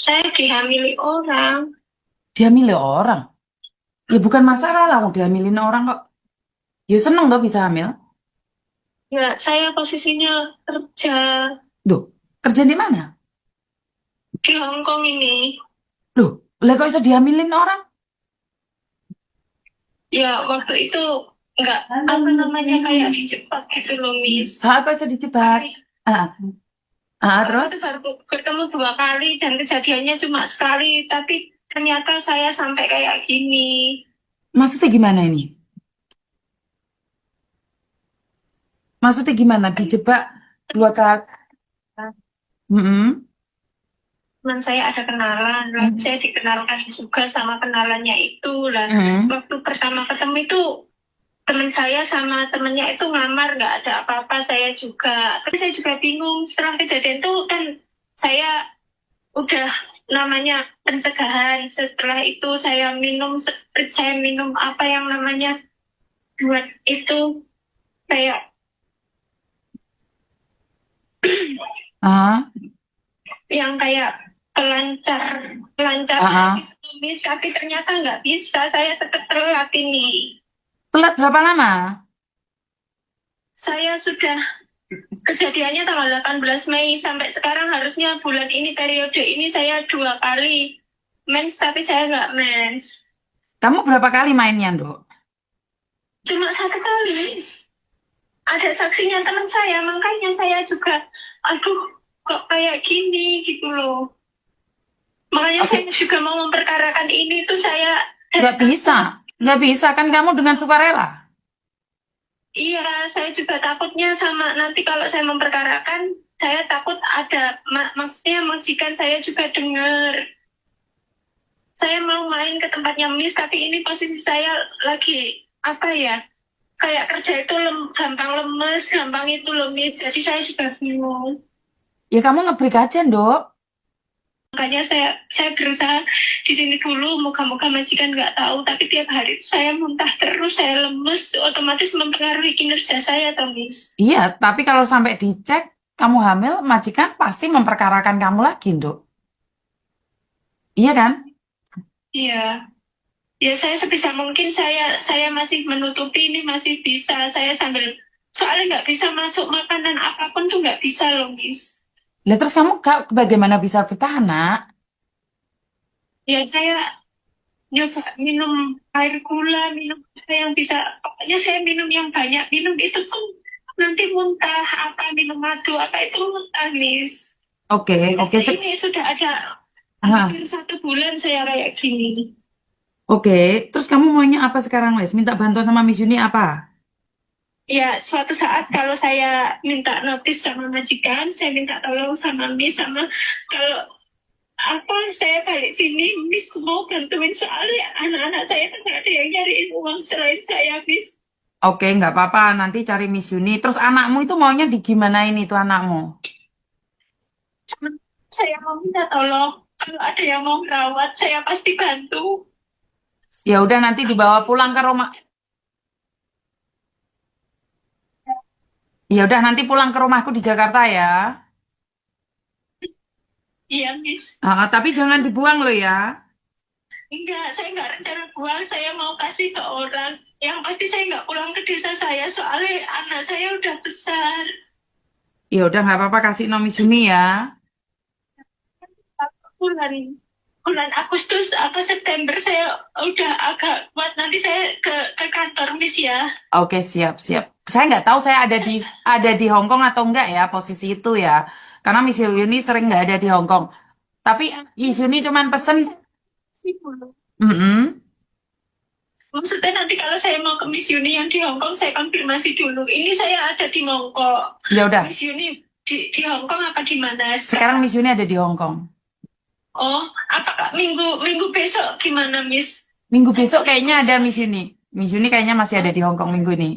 Saya dihamili orang. Dihamili orang? Ya bukan masalah lah, mau dihamilin orang kok. Ya seneng toh bisa hamil. Ya, saya posisinya kerja Duh, kerja di mana? di Hong Kong ini. Loh, lah kok bisa dihamilin orang? Ya, waktu itu nggak apa namanya kayak dijebak gitu loh, Miss. Kok bisa dijebak? Ah, Aku terus? tuh baru ketemu 2 kali dan kejadiannya cuma sekali, tapi ternyata saya sampai kayak gini. Maksudnya gimana ini? Maksudnya gimana? Dijebak 2 kali? Mm-mm. Teman saya ada kenalan, lalu saya dikenalkan juga sama kenalannya itu. Lah, Mm-mm. waktu pertama ketemu itu teman saya sama temennya itu ngamar, nggak ada apa-apa, saya juga. Tapi saya juga bingung setelah kejadian itu kan saya udah namanya pencegahan. Setelah itu saya minum apa yang namanya buat itu kayak Ah, yang kayak pelancar ah. tumis, tapi ternyata nggak bisa. Saya tetap telat ini. Telat berapa lama? Saya sudah kejadiannya tanggal 18 Mei sampai sekarang harusnya bulan ini periode ini saya 2 kali mens tapi saya nggak mens. Kamu berapa kali mainnya, Dok? Cuma 1 kali. Ada saksinya teman saya, makanya saya juga, aduh kok kayak gini gitu loh. Makanya Oke. saya juga mau memperkarakan ini tuh Nggak bisa. Nggak bisa, kan kamu dengan sukarela. iya, saya juga takutnya sama nanti kalau saya memperkarakan, saya takut ada, maksudnya majikan saya juga dengar. Saya mau main ke tempatnya Miss, tapi ini posisi saya lagi, apa ya, kayak kerja itu gampang lemes, gampang itu loh Miss, jadi saya juga bingung. Ya kamu ngebreak aja, Dok. Makanya saya berusaha di sini dulu, moga-moga majikan nggak tahu, tapi tiap hari saya muntah terus, saya lemes, otomatis mempengaruhi kinerja saya, toh Miss. Iya, tapi kalau sampai dicek kamu hamil, majikan pasti memperkarakan kamu lagi, Dok. Iya kan? Iya. Ya saya sebisa mungkin saya masih menutupi ini, masih bisa saya sambil, soalnya nggak bisa masuk makanan apapun tuh nggak bisa loh Miss. Lah terus kamu bagaimana bisa bertahan, Nak? Ya saya nyoba minum air gula, minum apa yang bisa, pokoknya saya minum yang banyak, minum itu pun nanti muntah, apa minum madu apa itu muntah Miss. Oke, oke. Ini sudah ada Ah, hampir 1 bulan saya kayak gini. oke. Terus kamu maunya apa sekarang, Les? Minta bantuan sama Miss Yuni apa? Ya, suatu saat kalau saya minta notis sama majikan, saya minta tolong sama Miss, sama kalau apa saya balik sini, Miss mau bantuin soalnya anak-anak saya kan nggak ada yang nyariin uang selain saya, Miss. Oke, nggak apa-apa. Nanti cari Miss Yuni. Terus anakmu itu maunya digimanain itu anakmu? Saya mau minta tolong, kalau ada yang mau merawat, saya pasti bantu. Ya udah nanti dibawa pulang ke rumah. Ya udah nanti pulang ke rumahku di Jakarta ya. Iya, Miss. Tapi jangan dibuang loh ya. Enggak, saya nggak rencana buang, saya mau kasih ke orang. Yang pasti saya nggak pulang ke desa saya, soalnya anak saya udah besar. Ya udah nggak apa-apa kasih nom Miss Yuni ya. bulan bulan Agustus apa September saya udah agak kuat, nanti saya ke kantor Miss ya. Oke, siap, siap. Saya nggak tahu saya ada di Hong Kong atau enggak ya posisi itu ya. Karena Miss Yuni sering nggak ada di Hong Kong. Tapi Miss Yuni cuman pesen. Mm-mm. Maksudnya nanti kalau saya mau ke Miss Uni yang di Hong Kong saya konfirmasi dulu. Ini saya ada di Mongkok. Ya udah. Miss Uni di Hong Kong apa di mana Sekarang Miss Yuni ada di Hong Kong. Oh, apakah minggu besok gimana Miss? Minggu besok kayaknya ada Miss Yuni. Miss Yuni kayaknya masih ada di Hong Kong minggu ini.